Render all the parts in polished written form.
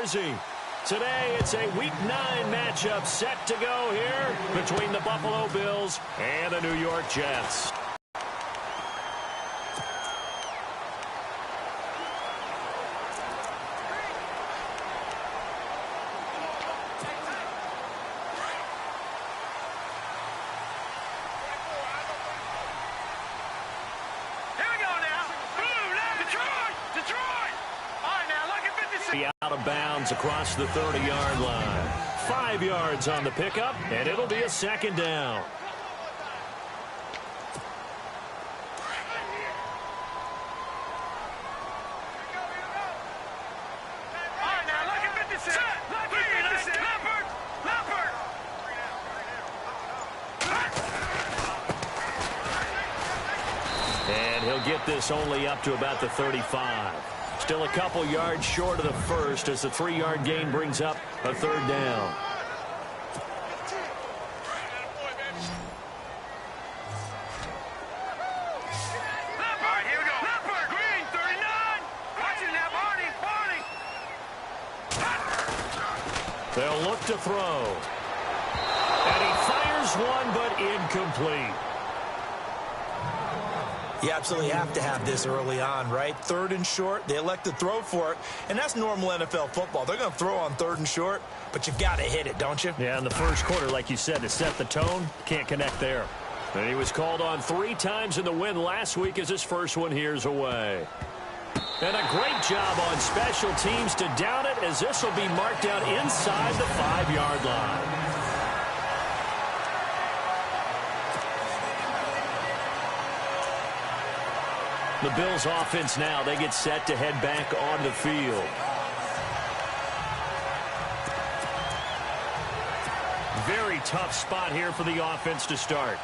Jersey. Today, it's a Week 9 matchup set to go here between the Buffalo Bills and the New York Jets. Out of bounds across the 30-yard line. 5 yards on the pickup, and it'll be a second down. And he'll get this only up to about the 35. Still a couple yards short of the first as the 3-yard gain brings up a third down. They'll look to throw. And he fires one, but incomplete. You absolutely have to have this early on, right? 3rd and short, they elect to throw for it, and that's normal NFL football. They're going to throw on 3rd and short, but you've got to hit it, don't you? Yeah, in the first quarter, like you said, to set the tone, can't connect there. And he was called on 3 times in the win last week as his first one here's away. And a great job on special teams to down it as this will be marked out inside the 5-yard line. The Bills offense now, they get set to head back on the field. Very tough spot here for the offense to start.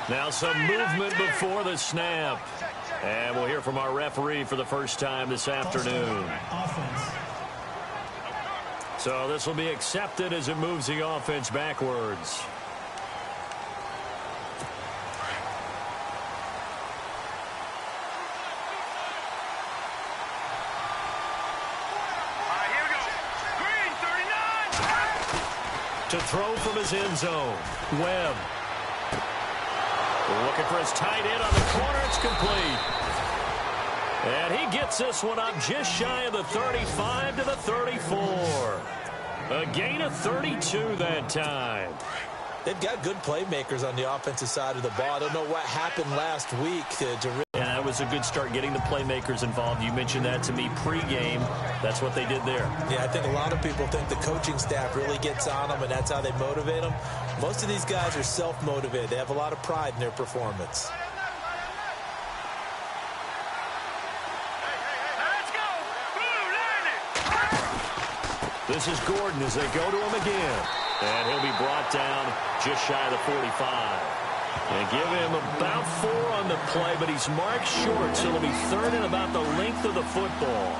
Now some movement before the snap. And we'll hear from our referee for the first time this afternoon. So this will be accepted as it moves the offense backwards. Here we go. Green, 39. To throw from his end zone. Webb. Looking for his tight end on the corner. It's complete. And he gets this one up just shy of the 35 to the 34. A gain of 32 that time. They've got good playmakers on the offensive side of the ball. I don't know what happened last week to yeah, that was a good start getting the playmakers involved. You mentioned that to me pregame. That's what they did there. Yeah, I think a lot of people think the coaching staff really gets on them, and that's how they motivate them. Most of these guys are self-motivated. They have a lot of pride in their performance. This is Gordon as they go to him again. And he'll be brought down just shy of the 45. And give him about 4 on the play, but he's marked short, so it'll be 3rd and about the length of the football.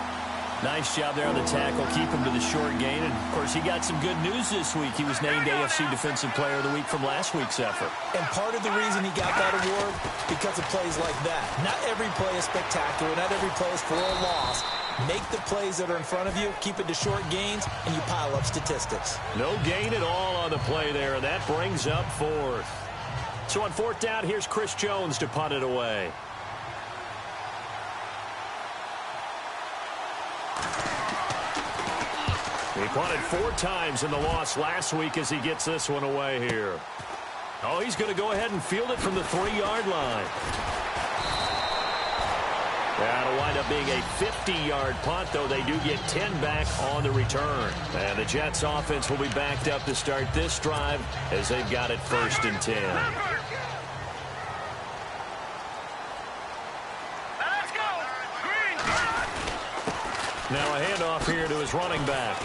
Nice job there on the tackle. Keep him to the short gain. And, of course, he got some good news this week. He was named AFC Defensive Player of the Week from last week's effort. And part of the reason he got that award, because of plays like that. Not every play is spectacular. Not every play is for a loss. Make the plays that are in front of you, keep it to short gains, and you pile up statistics. No gain at all on the play there, and that brings up 4th. So on 4th down, here's Chris Jones to punt it away. He punted 4 times in the loss last week as he gets this one away here. Oh, he's going to go ahead and field it from the 3-yard line. That'll wind up being a 50-yard punt, though they do get 10 back on the return. And the Jets offense will be backed up to start this drive as they've got it 1st and 10. Now a handoff here to his running back.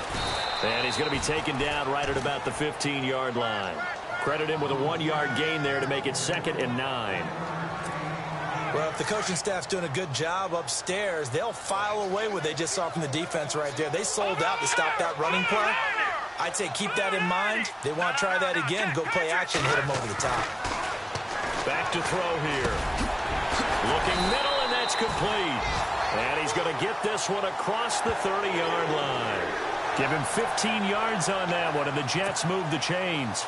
And he's going to be taken down right at about the 15-yard line. Credit him with a 1-yard gain there to make it 2nd and 9. Well, if the coaching staff's doing a good job upstairs, they'll file away what they just saw from the defense right there. They sold out to stop that running play. I'd say keep that in mind. They want to try that again. Go play action, hit them over the top. Back to throw here. Looking middle, and that's complete. And he's going to get this one across the 30-yard line. Give him 15 yards on that one, and the Jets move the chains.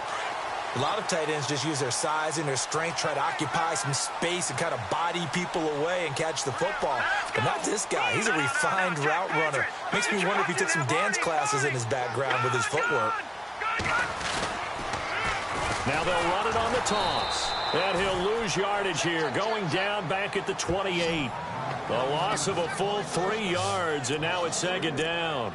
A lot of tight ends just use their size and their strength, try to occupy some space and kind of body people away and catch the football. But not this guy. He's a refined route runner. Makes me wonder if he took some dance classes in his background with his footwork. Now they'll run it on the toss. And he'll lose yardage here, going down back at the 28. A loss of a full 3 yards, and now it's second down.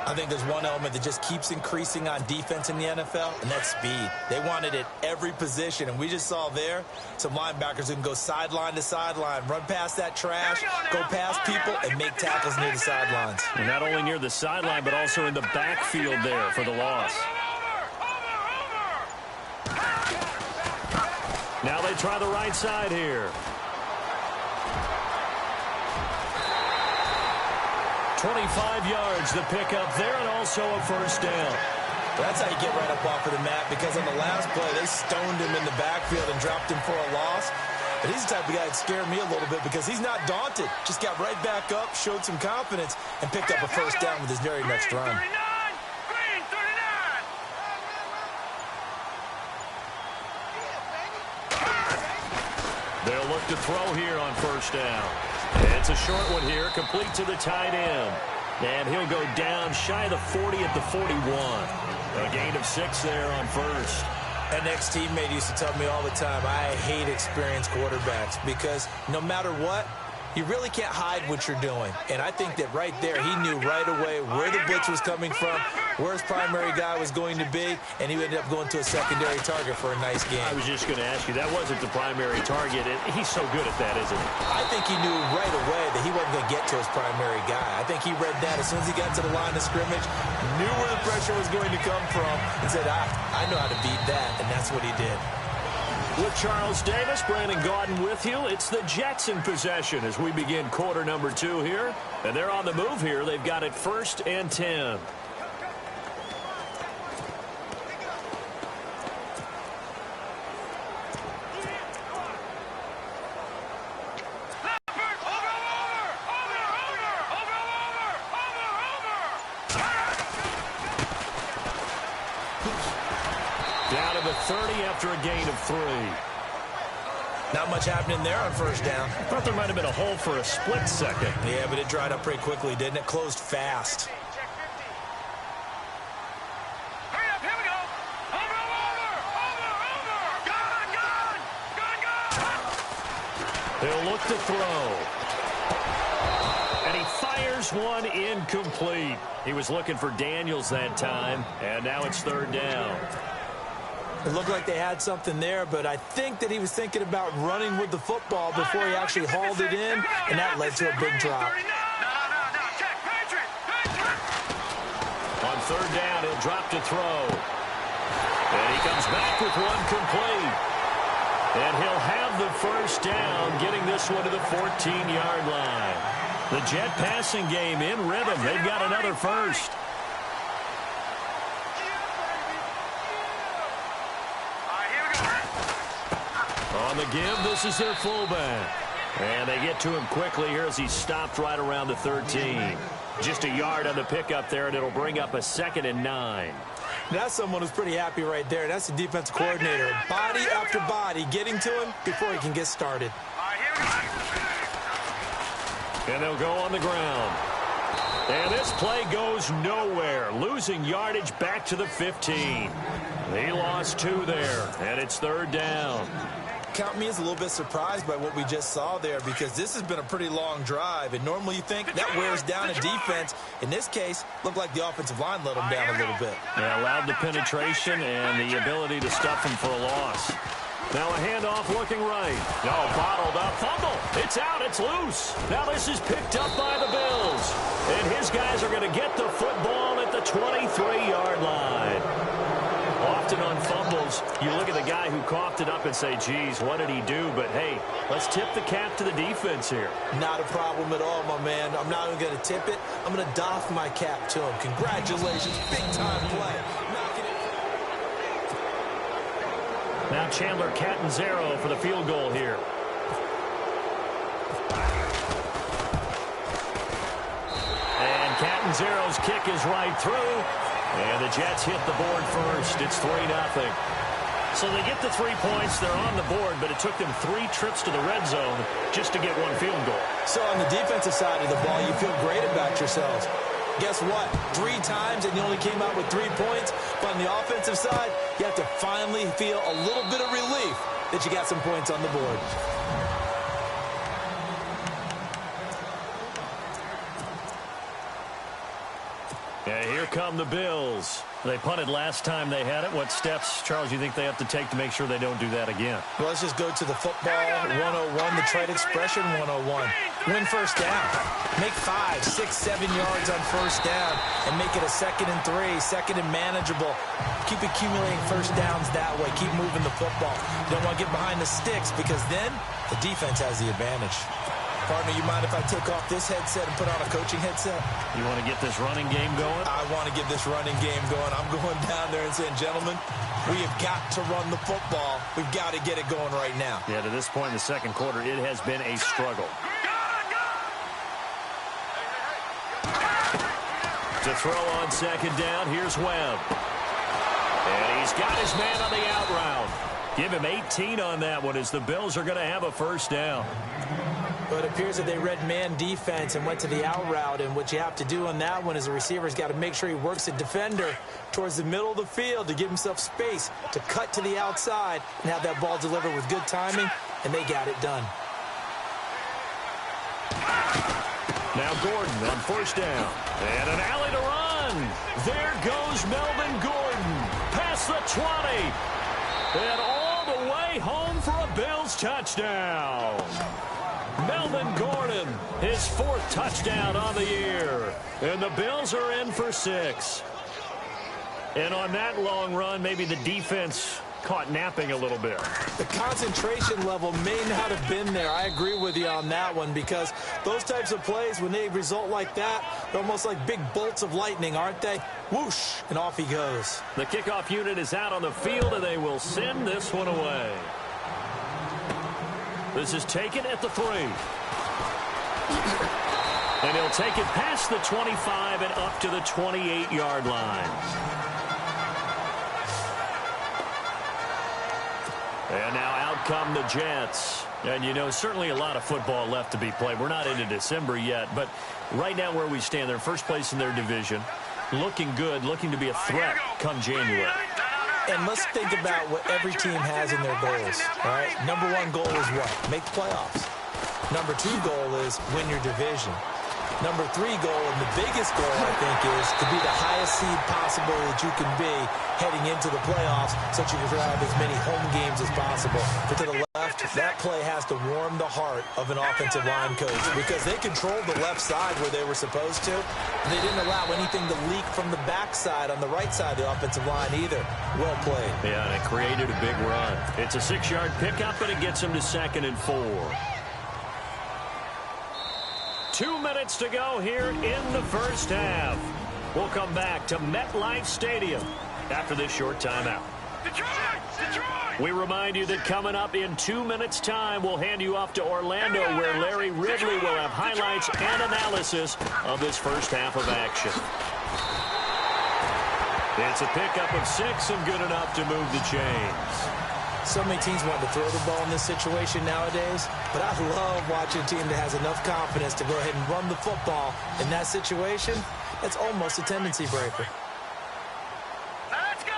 I think there's one element that just keeps increasing on defense in the NFL, and that's speed. They want it at every position, and we just saw there some linebackers who can go sideline to sideline, run past that trash, go past people, and make tackles near the sidelines. And not only near the sideline, but also in the backfield there for the loss. Now they try the right side here. 25 yards the pickup there, and also a first down. That's how you get right up off of the mat, because on the last play, they stoned him in the backfield and dropped him for a loss. But he's the type of guy that scared me a little bit because he's not daunted. Just got right back up, showed some confidence, and picked up a first down with his very next run. They'll look to throw here on first down. It's a short one here, complete to the tight end. And he'll go down shy of the 40 at the 41. A gain of 6 there on first. An ex-teammate used to tell me all the time, I hate experienced quarterbacks because no matter what, you really can't hide what you're doing. And I think that right there, he knew right away where the blitz was coming from, where his primary guy was going to be, and he ended up going to a secondary target for a nice game. I was just going to ask you, that wasn't the primary target. He's so good at that, isn't he? I think he knew right away that he wasn't going to get to his primary guy. I think he read that as soon as he got to the line of scrimmage, knew where the pressure was going to come from, and said, I know how to beat that, and that's what he did. With Charles Davis, Brandon Gaudin with you. It's the Jets in possession as we begin quarter number 2 here. And they're on the move here. They've got it 1st and 10. Down to the 30 after a gain of 3. Not much happening there on first down. I thought there might have been a hole for a split second. Yeah, but it dried up pretty quickly, didn't it? Closed fast. Hurry up, here we go. Over. They'll look to throw. And he fires one incomplete. He was looking for Daniels that time, and now it's 3rd down. It looked like they had something there, but I think that he was thinking about running with the football before he actually hauled it in, and that led to a big drop. On 3rd down, he'll drop to throw. And he comes back with one complete. And he'll have the first down, getting this one to the 14-yard line. The Jet passing game in rhythm. They've got another first. On the give, this is their fullback. And they get to him quickly here as he's stopped right around the 13. Just a yard on the pickup there, and it'll bring up a 2nd and 9. That's someone who's pretty happy right there. That's the defensive coordinator. Body after body getting to him before he can get started. And they'll go on the ground. And this play goes nowhere. Losing yardage back to the 15. He lost 2 there, and it's 3rd down. Count me as a little bit surprised by what we just saw there because this has been a pretty long drive, and normally you think that wears down a defense. In this case, looked like the offensive line let him down a little bit. Yeah, allowed the penetration and the ability to stuff him for a loss. Now a handoff looking right. No, bottled up. Fumble. It's out. It's loose. Now this is picked up by the Bills. And his guys are going to get the football at the 23-yard line. Often on fumbles, you look at the guy who coughed it up and say, geez, what did he do? But, hey, let's tip the cap to the defense here. Not a problem at all, my man. I'm not even going to tip it. I'm going to doff my cap to him. Congratulations. Big-time play. Now Chandler Catanzaro for the field goal here. His arrow's kick is right through. And the Jets hit the board first. It's 3-0. So they get the 3 points. They're on the board, but it took them 3 trips to the red zone just to get 1 field goal. So on the defensive side of the ball, you feel great about yourselves. Guess what? 3 times and you only came out with 3 points. But on the offensive side, you have to finally feel a little bit of relief that you got some points on the board. Yeah, here come the Bills. They punted last time they had it. What steps, Charles, you think they have to take to make sure they don't do that again? Well, let's just go to the football 101, the trade expression 101. Win first down. Make 5, 6, 7 yards on first down and make it a 2nd and 3, 2nd and manageable. Keep accumulating first downs that way. Keep moving the football. You don't want to get behind the sticks because then the defense has the advantage. Partner, you mind if I take off this headset and put on a coaching headset? You want to get this running game going? I want to get this running game going. I'm going down there and saying, gentlemen, we have got to run the football. We've got to get it going right now. Yeah, to this point in the second quarter, it has been a struggle. To throw on second down, here's Webb. And he's got his man on the out route. Give him 18 on that one as the Bills are going to have a first down. But it appears that they read man defense and went to the out route. And what you have to do on that one is the receiver's got to make sure he works the defender towards the middle of the field to give himself space to cut to the outside and have that ball delivered with good timing. And they got it done. Now Gordon on first down. And an alley to run. There goes Melvin Gordon. Past the 20. And all the way home for a Bills touchdown. Melvin Gordon, his 4th touchdown on the year. And the Bills are in for 6. And on that long run, maybe the defense caught napping a little bit. The concentration level may not have been there. I agree with you on that one because those types of plays, when they result like that, they're almost like big bolts of lightning, aren't they? Whoosh, and off he goes. The kickoff unit is out on the field, and they will send this one away. This is taken at the 3. And he'll take it past the 25 and up to the 28-yard line. And now out come the Jets. And, you know, certainly a lot of football left to be played. We're not into December yet, but right now where we stand, they're first place in their division. Looking good, looking to be a threat come January. And let's think about what every team has in their goals, all right? Number 1 goal is what? Make playoffs. Number 2 goal is win your division. Number 3 goal, and the biggest goal, I think, is to be the highest seed possible that you can be heading into the playoffs so that you can have as many home games as possible. But to the left, that play has to warm the heart of an offensive line coach because they controlled the left side where they were supposed to. And they didn't allow anything to leak from the backside on the right side of the offensive line either. Well played. Yeah, and it created a big run. It's a 6-yard pickup, and it gets them to 2nd and 4. 2 minutes to go here in the first half. We'll come back to MetLife Stadium after this short timeout. Detroit! We remind you that coming up in 2 minutes' time, we'll hand you off to Orlando, where Larry Ridley will have highlights and analysis of this first half of action. It's a pickup of 6 and good enough to move the chains. So many teams want to throw the ball in this situation nowadays, but I love watching a team that has enough confidence to go ahead and run the football. In that situation, that's almost a tendency breaker. Let's go!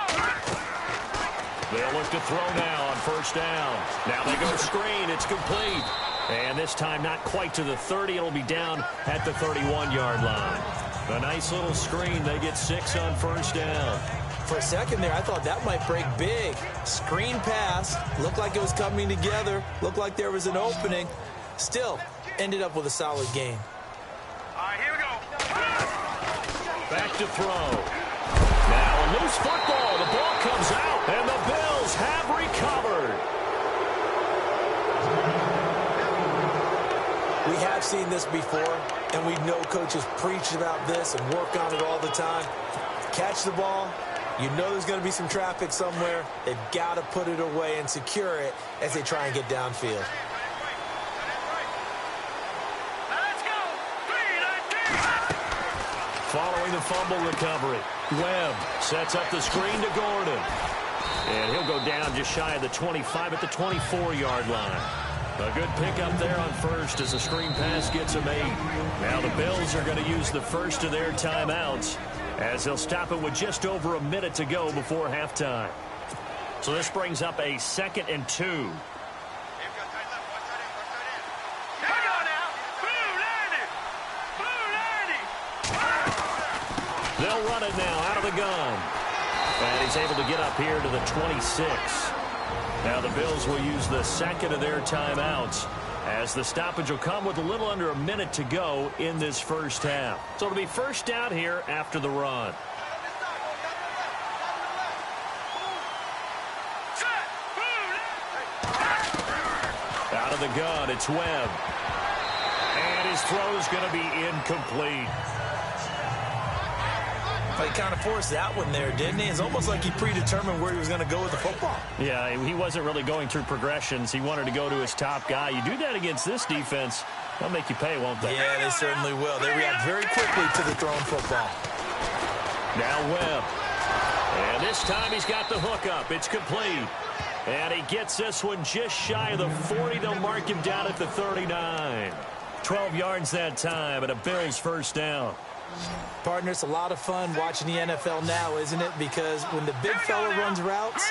They'll look to throw now on first down. Now they go screen. It's complete. And this time not quite to the 30. It'll be down at the 31-yard line. A nice little screen. They get 6 on first down. For a second there, I thought that might break big. Screen pass. Looked like it was coming together. Looked like there was an opening. Still, ended up with a solid game. All right, here we go. Back to throw. Now a loose football. The ball comes out, and the Bills have recovered. We have seen this before, and we know coaches preach about this and work on it all the time. Catch the ball. You know there's going to be some traffic somewhere. They've got to put it away and secure it as they try and get downfield. Let's go! 3, 19. Following during the fumble recovery. Webb sets up the screen to Gordon. And he'll go down just shy of the 25 at the 24-yard line. A good pickup there on first as the screen pass gets a 8. Now the Bills are going to use the first of their timeouts as they'll stop it with just over a minute to go before halftime. So this brings up a 2nd and 2. They'll run it now out of the gun. And he's able to get up here to the 26. Now the Bills will use the 2nd of their timeouts as the stoppage will come with a little under a minute to go in this first half. So it'll be first down here after the run. Out of the gun, it's Webb. And his throw's going to be incomplete. He kind of forced that one there, didn't he? It's almost like he predetermined where he was going to go with the football. Yeah, he wasn't really going through progressions. He wanted to go to his top guy. You do that against this defense, they'll make you pay, won't they? Yeah, they certainly will. They react very quickly to the thrown football. Now Webb. And this time he's got the hook up. It's complete. And he gets this one just shy of the 40. They'll mark him down at the 39. 12 yards that time and a Bills first down. Partner, it's a lot of fun watching the NFL now, isn't it? Because when the big fella runs routes,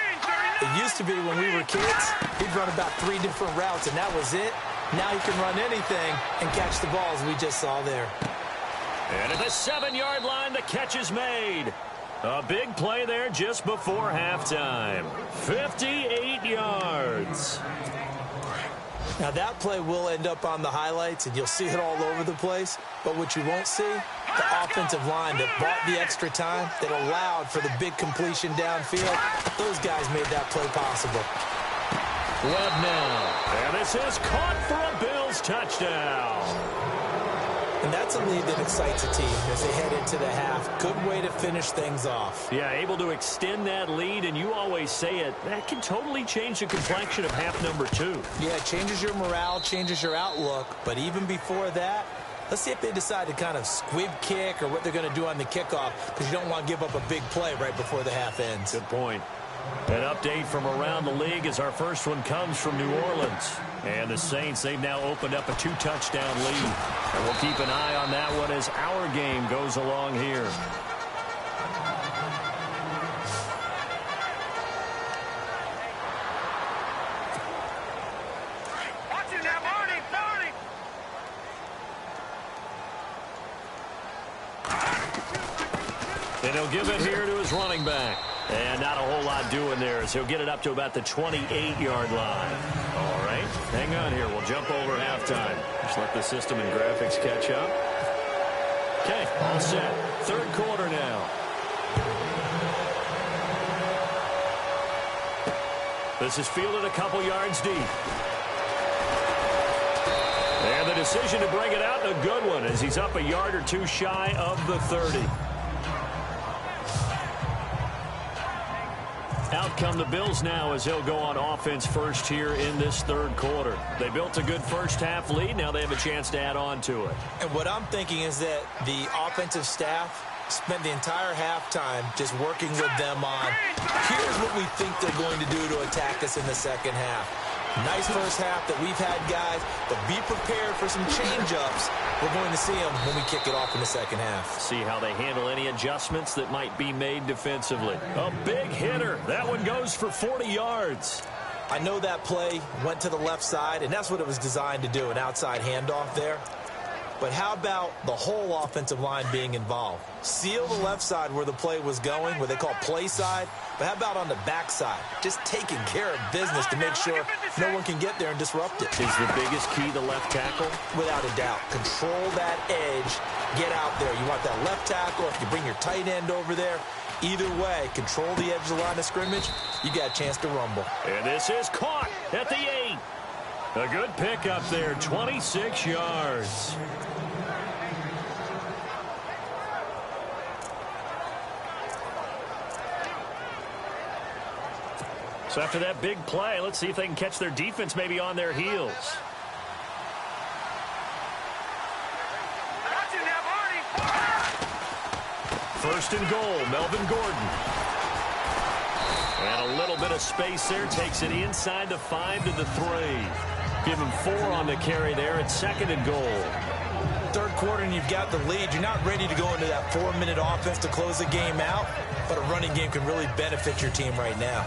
it used to be when we were kids, he'd run about 3 different routes, and that was it. Now he can run anything and catch the balls we just saw there. And at the 7-yard line, the catch is made. A big play there just before halftime. 58 yards. Now, that play will end up on the highlights, and you'll see it all over the place. But what you won't see, the offensive line that bought the extra time, that allowed for the big completion downfield, those guys made that play possible. Webb now. And this is caught for a Bills touchdown. And that's a lead that excites a team as they head into the half. Good way to finish things off. Yeah, able to extend that lead, and you always say it, that can totally change the complexion of half number 2. Yeah, it changes your morale, changes your outlook. But even before that, let's see if they decide to kind of squib kick or what they're going to do on the kickoff, because you don't want to give up a big play right before the half ends. Good point. An update from around the league as our first one comes from New Orleans. And the Saints, they've now opened up a 2-touchdown lead. And we'll keep an eye on that one as our game goes along here. Watch it now, Barney! And he'll give it here to his running back. And not a whole lot doing there as he'll get it up to about the 28-yard line. All right, hang on here. We'll jump over halftime. Just let the system and graphics catch up. Okay, all set. Third quarter now. This is fielded a couple yards deep. And the decision to bring it out, a good one, as he's up a yard or two shy of the 30. Out come the Bills now as they'll go on offense first here in this third quarter. They built a good first half lead. Now they have a chance to add on to it. And what I'm thinking is that the offensive staff spent the entire halftime just working with them on, here's what we think they're going to do to attack us in the second half. Nice first half that we've had, guys, but be prepared for some change-ups. We're going to see them when we kick it off in the second half. See how they handle any adjustments that might be made defensively. A big hitter. That one goes for 40 yards. I know that play went to the left side, and that's what it was designed to do, an outside handoff there. But how about the whole offensive line being involved? Seal the left side where the play was going, what they call play side. But how about on the back side? Just taking care of business to make sure no one can get there and disrupt it. Is the biggest key the left tackle? Without a doubt. Control that edge. Get out there. You want that left tackle. If you bring your tight end over there, either way, control the edge of the line of scrimmage. You got a chance to rumble. And this is caught at the 8. A good pickup there, 26 yards. So after that big play, let's see if they can catch their defense maybe on their heels. first and goal, Melvin Gordon. And a little bit of space there. Takes it inside the 5 to the 3. Give him 4 on the carry there at second and goal. Third quarter and you've got the lead. You're not ready to go into that 4-minute offense to close the game out, but a running game can really benefit your team right now.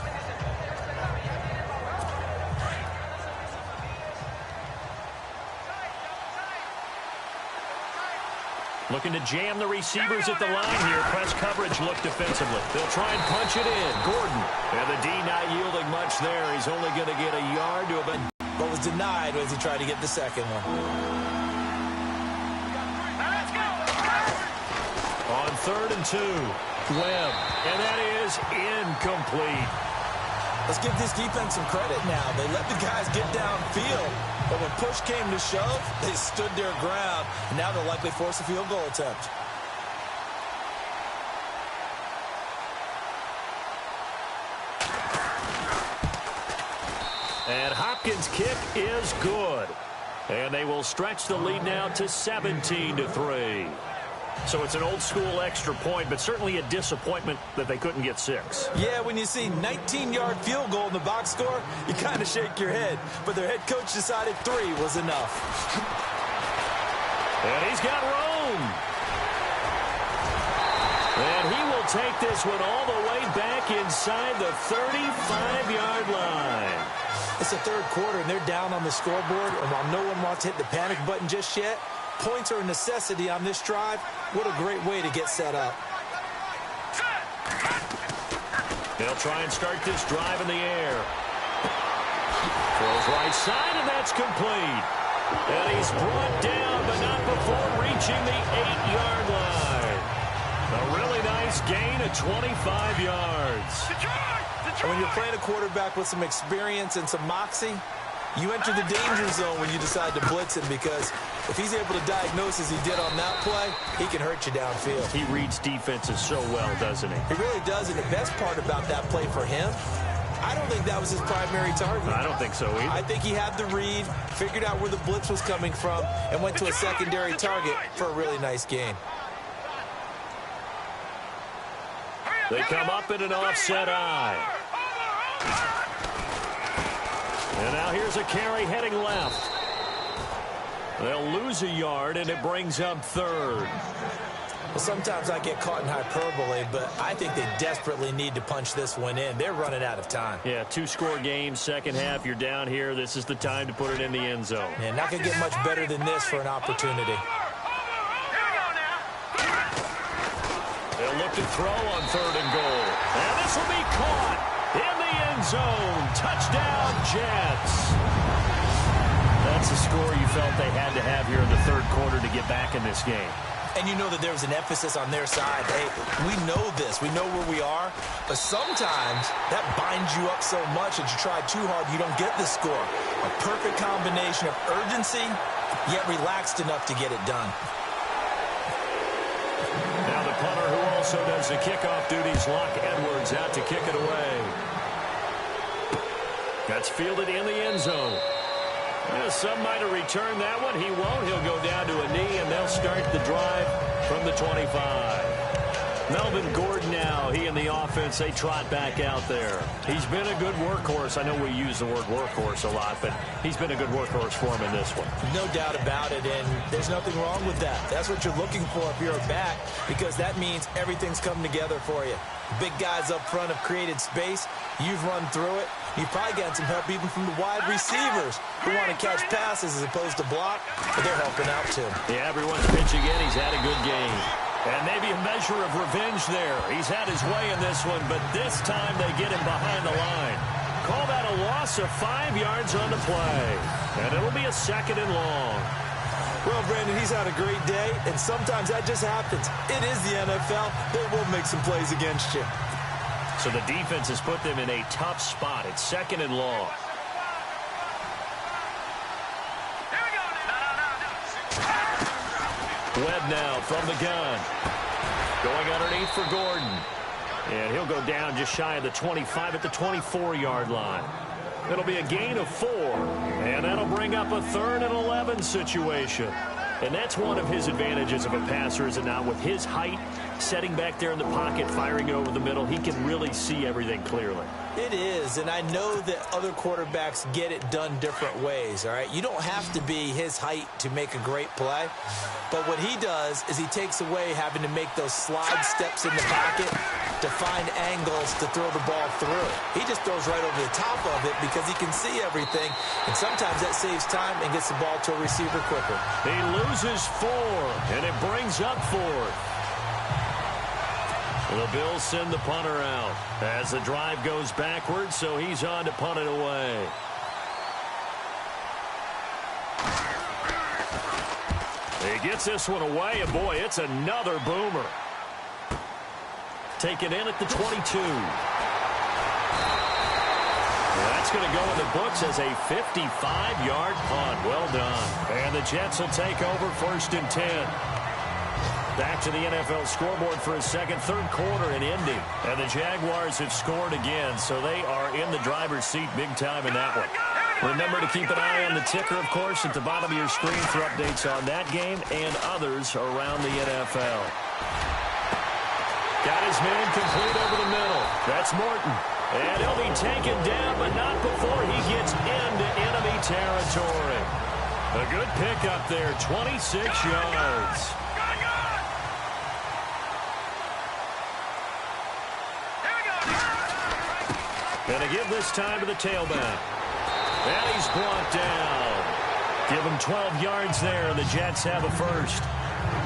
Looking to jam the receivers at the line here. Press coverage look defensively. They'll try and punch it in. Gordon. And the D not yielding much there. He's only going to get a yard to about. But was denied as he tried to get the second one. On 3rd and 2. Webb. And that is incomplete. Let's give this defense some credit now. They let the guys get downfield. But when push came to shove, they stood their ground. And now they'll likely force a field goal attempt. And Hopkins' kick is good. And they will stretch the lead now to 17 to 3. So it's an old-school extra point, but certainly a disappointment that they couldn't get 6. Yeah, when you see 19-yard field goal in the box score, you kind of shake your head. But their head coach decided 3 was enough. And he's got room. And he will take this one all the way back inside the 35-yard line. It's the third quarter, and they're down on the scoreboard. And while no one wants to hit the panic button just yet, points are a necessity on this drive. What a great way to get set up. They'll try and start this drive in the air. Throws right side, and that's complete. And he's brought down, but not before reaching the 8-yard line. A really nice gain of 25 yards. And when you're playing a quarterback with some experience and some moxie, you enter the danger zone when you decide to blitz him, because if he's able to diagnose as he did on that play, he can hurt you downfield. He reads defenses so well, doesn't he? He really does, and the best part about that play for him, I don't think that was his primary target. I don't think so either. I think he had the read, figured out where the blitz was coming from, and went to a secondary target for a really nice gain. They come up in an offset eye. And now here's a carry heading left. They'll lose a yard, and it brings up 3rd. Well, sometimes I get caught in hyperbole, but I think they desperately need to punch this one in. They're running out of time. Yeah, 2-score game, second half, you're down here. This is the time to put it in the end zone. And not going to get much better than this for an opportunity. They'll look to throw on 3rd and goal. And this will be caught in the end zone. Touchdown, Jets. That's the score you felt they had to have here in the third quarter to get back in this game. And you know that there was an emphasis on their side. Hey, we know this. We know where we are. But sometimes that binds you up so much that you try too hard, you don't get the score. A perfect combination of urgency, yet relaxed enough to get it done. Now the punter who also does the kickoff duties, Locke Edwards, out to kick it away. That's fielded in the end zone. Some might have returned that one. He won't. He'll go down to a knee, and they'll start the drive from the 25. Melvin Gordon now, he and the offense, they trot back out there. He's been a good workhorse. I know we use the word workhorse a lot, but he's been a good workhorse for him in this one. No doubt about it, and there's nothing wrong with that. That's what you're looking for if you're a back, because that means everything's coming together for you. Big guys up front have created space. You've run through it. You've probably gotten some help even from the wide receivers who want to catch passes as opposed to block, but they're helping out too. Yeah, everyone's pitching in. He's had a good game. And maybe a measure of revenge there. He's had his way in this one, but this time they get him behind the line. Call that a loss of 5 yards on the play. And it'll be a 2nd and long. Well, Brandon, he's had a great day, and sometimes that just happens. It is the NFL. They will make some plays against you. So the defense has put them in a tough spot. It's 2nd and long. Webb now from the gun. Going underneath for Gordon. And he'll go down just shy of the 25 at the 24-yard line. It'll be a gain of 4. And that'll bring up a 3rd and 11 situation. And that's one of his advantages of a passer, is it not? With his height, setting back there in the pocket, firing over the middle, he can really see everything clearly. It is, and I know that other quarterbacks get it done different ways, all right? You don't have to be his height to make a great play, but what he does is he takes away having to make those slide steps in the pocket to find angles to throw the ball through. He just throws right over the top of it because he can see everything, and sometimes that saves time and gets the ball to a receiver quicker. He loses 4, and it brings up 4th. The Bills send the punter out as the drive goes backwards, so he's on to punt it away. He gets this one away, and boy, it's another boomer. Taken in at the 22. That's going to go in the books as a 55-yard punt. Well done. And the Jets will take over 1st and 10. Back to the NFL scoreboard for a third quarter in Indy. And the Jaguars have scored again, so they are in the driver's seat big time in that one. Remember to keep an eye on the ticker, of course, at the bottom of your screen for updates on that game and others around the NFL. Got his man complete over the middle. That's Morton. And he'll be taken down, but not before he gets into enemy territory. A good pickup there, 26 yards. Going to give this time to the tailback. And he's brought down. Give him 12 yards there, and the Jets have a first.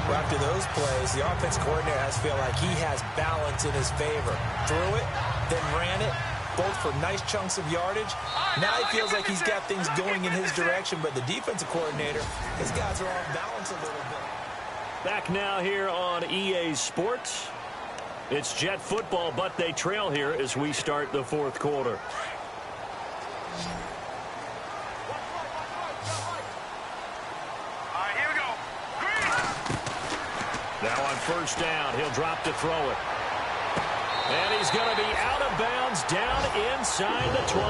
Well, after those plays, the offense coordinator has to feel like he has balance in his favor. Threw it, then ran it, both for nice chunks of yardage. Now he feels like he's got things going in his direction, but the defensive coordinator, his guys are off balance a little bit. Back now here on EA Sports. It's Jet football, but they trail here as we start the 4th quarter. All right, here we go. Now on 1st down, he'll drop to throw it. And he's going to be out of bounds down inside the 20.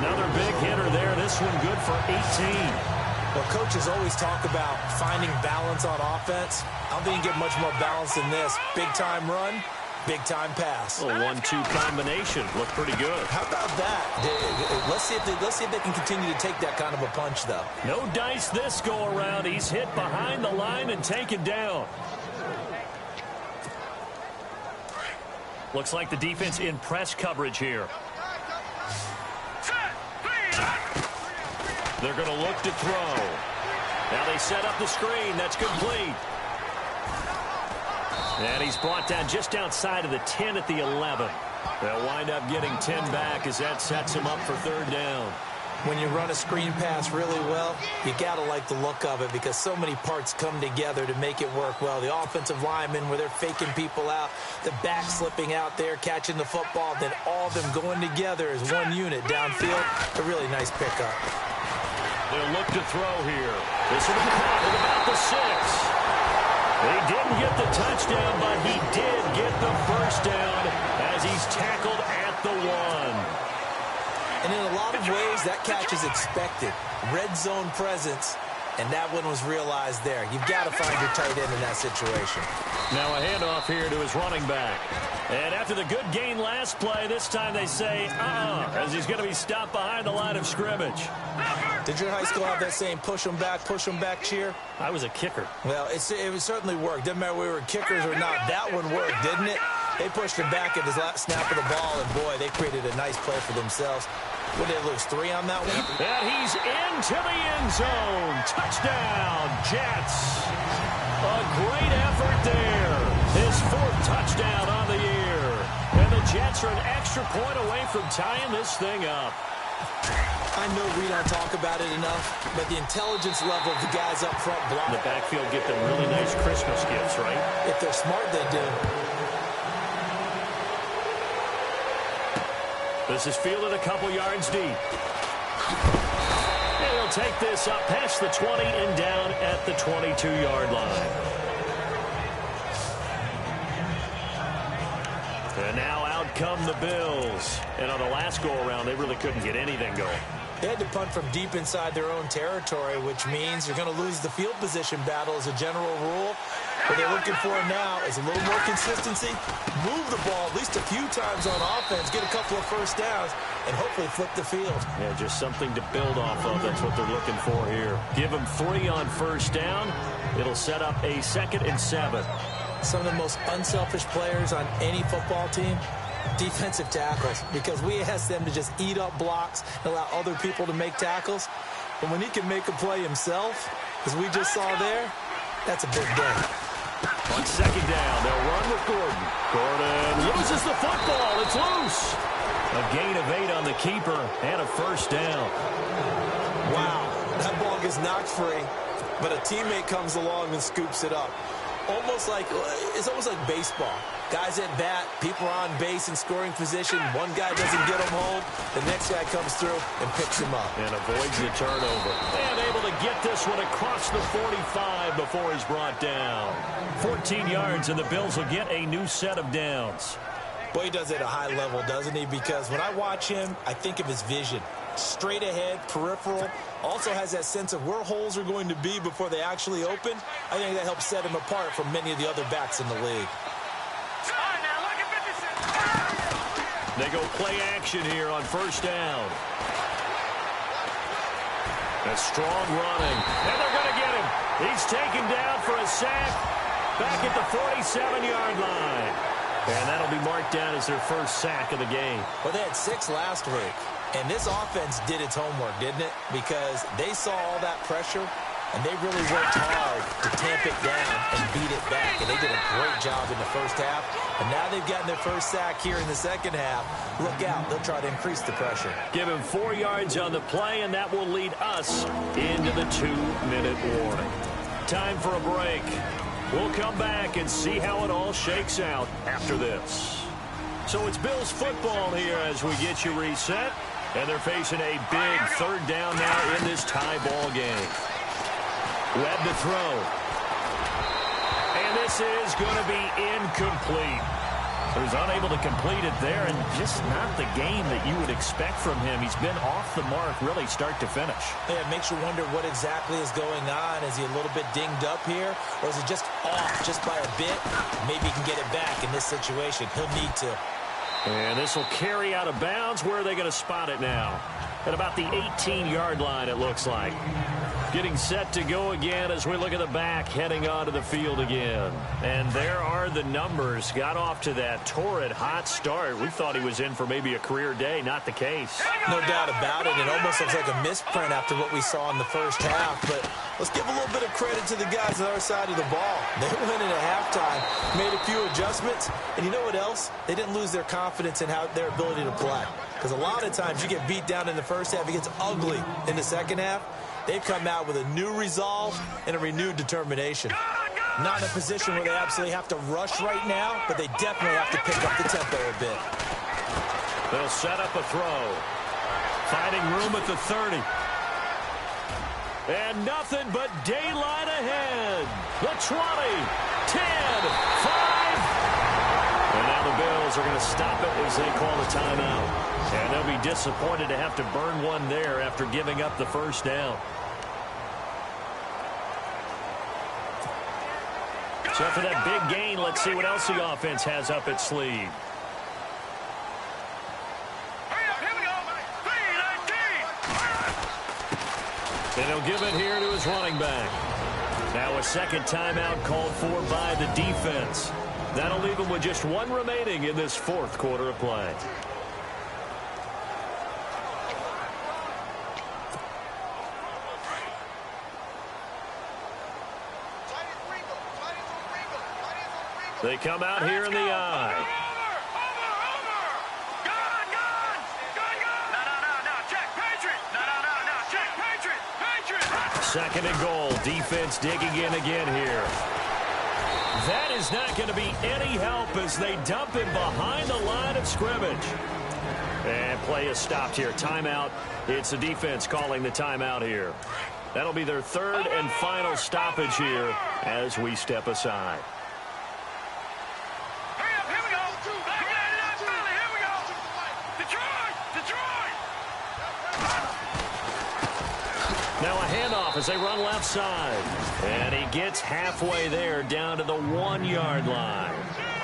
Another big hitter there. This one good for 18. Well, coaches always talk about finding balance on offense. I don't think you get much more balance than this. Big-time run, big-time pass. A 1-2 combination. Looked pretty good. How about that? Let's see if they can continue to take that kind of a punch, though. No dice this go-around. He's hit behind the line and taken down. Looks like the defense in press coverage here. They're going to look to throw. Now they set up the screen. That's complete. And he's brought down just outside of the 10 at the 11. They'll wind up getting 10 back as that sets him up for 3rd down. When you run a screen pass really well, you got to like the look of it because so many parts come together to make it work well. The offensive linemen, where they're faking people out, the back slipping out there, catching the football, then all of them going together as one unit downfield. A really nice pickup. They'll look to throw here. This will be caught at about the 6. He didn't get the touchdown, but he did get the 1st down as he's tackled at the 1. And in a lot of ways, that catch is expected. Red zone presence, and that one was realized there. You've got to find your tight end in that situation. Now a handoff here to his running back. And after the good gain last play, this time they say, as he's going to be stopped behind the line of scrimmage. Did your high school have that same push 'em back cheer? I was a kicker. Well, it certainly worked. Didn't matter if we were kickers or not. That one worked, didn't it? They pushed him back at his last snap of the ball, and boy, they created a nice play for themselves. What did they lose, 3 on that one? And he's into the end zone. Touchdown, Jets. A great effort there. His 4th touchdown on the year. And the Jets are an extra point away from tying this thing up. I know we don't talk about it enough, but the intelligence level of the guys up front block. The backfield get them really nice Christmas gifts, right? If they're smart, they do. This is fielded a couple yards deep. And he'll take this up past the 20 and down at the 22-yard line. And now out come the Bills. And on the last go-around, they really couldn't get anything going. They had to punt from deep inside their own territory, which means you're going to lose the field position battle as a general rule. What they're looking for now is a little more consistency, move the ball at least a few times on offense, get a couple of first downs, and hopefully flip the field. Yeah, just something to build off of. That's what they're looking for here. Give them 3 on first down. It'll set up a 2nd and 7. Some of the most unselfish players on any football team, defensive tackles, because we ask them to just eat up blocks and allow other people to make tackles. But when he can make a play himself, as we just saw there, that's a big day. On 2nd down, they'll run with Gordon. Gordon loses the football. It's loose. A gain of 8 on the keeper and a first down. Wow, that ball gets knocked free, but a teammate comes along and scoops it up. It's almost like baseball. Guys at bat, people are on base in scoring position. One guy doesn't get him home. The next guy comes through and picks him up. And avoids the turnover. And able to get this one across the 45 before he's brought down. 14 yards, and the Bills will get a new set of downs. Boy, he does it at a high level, doesn't he? Because when I watch him, I think of his vision. Straight ahead, peripheral. Also has that sense of where holes are going to be before they actually open. I think that helps set him apart from many of the other backs in the league. They go play action here on first down. A strong running. And they're going to get him. He's taken down for a sack back at the 47-yard line. And that'll be marked down as their first sack of the game. Well, they had 6 last week. And this offense did its homework, didn't it? Because they saw all that pressure, and they really worked hard to tamp it down and beat it back. And they did a great job in the first half. And now they've gotten their first sack here in the second half. Look out. They'll try to increase the pressure. Give him 4 yards on the play, and that will lead us into the 2-minute warning. Time for a break. We'll come back and see how it all shakes out after this. So it's Bills football here as we get you reset. And they're facing a big 3rd down now in this tie ball game. Webb to throw. And this is going to be incomplete. He was unable to complete it there, and just not the game that you would expect from him. He's been off the mark really start to finish. Yeah, it makes you wonder what exactly is going on. Is he a little bit dinged up here, or is he just off just by a bit? Maybe he can get it back in this situation. He'll need to. And this will carry out of bounds. Where are they going to spot it now? At about the 18-yard line, it looks like. Getting set to go again as we look at the back, heading onto the field again. And there are the numbers. Got off to that torrid hot start. We thought he was in for maybe a career day. Not the case. No doubt about it. It almost looks like a misprint after what we saw in the first half. But let's give a little bit of credit to the guys on our side of the ball. They went in at halftime, made a few adjustments. And you know what else? They didn't lose their confidence in their ability to play. Because a lot of times you get beat down in the first half. It gets ugly in the second half. They've come out with a new resolve and a renewed determination. Not in a position where they absolutely have to rush right now, but they definitely have to pick up the tempo a bit. They'll set up a throw. Finding room at the 30. And nothing but daylight ahead. The 20, 10, 5. And now the Bills are going to stop it as they call a timeout. And they'll be disappointed to have to burn one there after giving up the first down. So for that big gain, let's see what else the offense has up its sleeve. And he'll give it here to his running back. Now a second timeout called for by the defense. That'll leave him with just 1 remaining in this 4th quarter of play. They come out here in the eye. Second and goal. Defense digging in again here. That is not going to be any help as they dump him behind the line of scrimmage. And play is stopped here. Timeout. It's the defense calling the timeout here. That'll be their 3rd and final stoppage here as we step aside. Now a handoff as they run left side. And he gets halfway there down to the 1-yard line.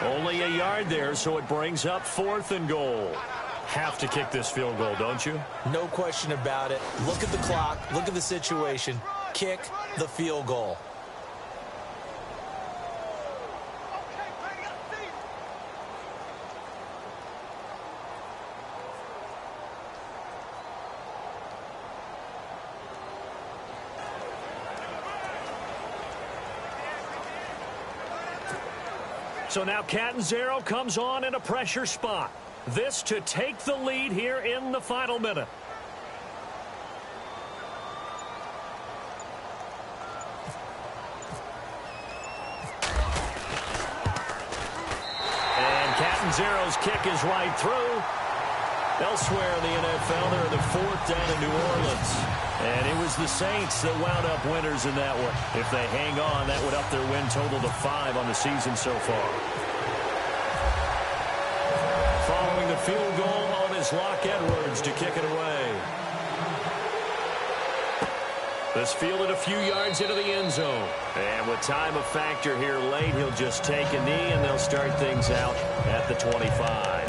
Only a yard there, so it brings up 4th and goal. Have to kick this field goal, don't you? No question about it. Look at the clock. Look at the situation. Kick the field goal. So now Catanzaro comes on in a pressure spot. This to take the lead here in the final minute. And Catanzaro's kick is right through. Elsewhere in the NFL, they're in the 4th down in New Orleans. And it was the Saints that wound up winners in that one. If they hang on, that would up their win total to 5 on the season so far. Following the field goal on is Locke Edwards to kick it away. This fielded a few yards into the end zone. And with time a factor here late, he'll just take a knee and they'll start things out at the 25.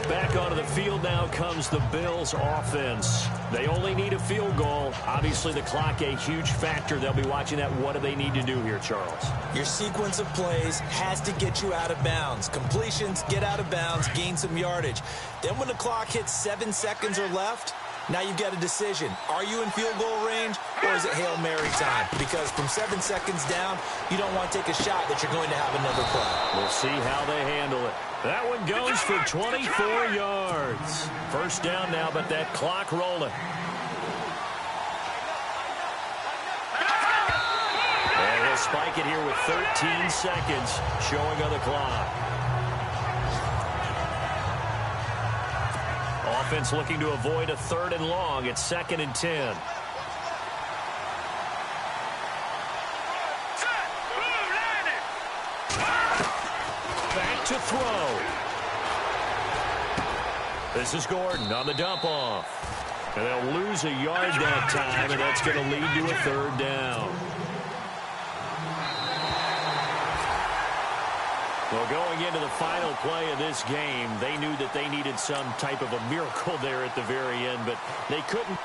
Back onto the field now comes the Bills offense. They only need a field goal. Obviously, the clock a huge factor. They'll be watching that. What do they need to do here, Charles? Your sequence of plays has to get you out of bounds. Completions, get out of bounds, gain some yardage. Then when the clock hits 7 seconds or left, now you've got a decision. Are you in field goal range or is it Hail Mary time? Because from 7 seconds down, you don't want to take a shot that you're going to have another play. We'll see how they handle it. That one goes for 24 yards. First down now, but that clock rolling. And he'll spike it here with 13 seconds showing on the clock. Offense looking to avoid a 3rd and long. It's 2nd and 10. Back to throw. This is Gordon on the dump off. And they'll lose a yard that time, and that's going to lead to a 3rd down. Well, going into the final play of this game, they knew that they needed some type of a miracle there at the very end, but they couldn't.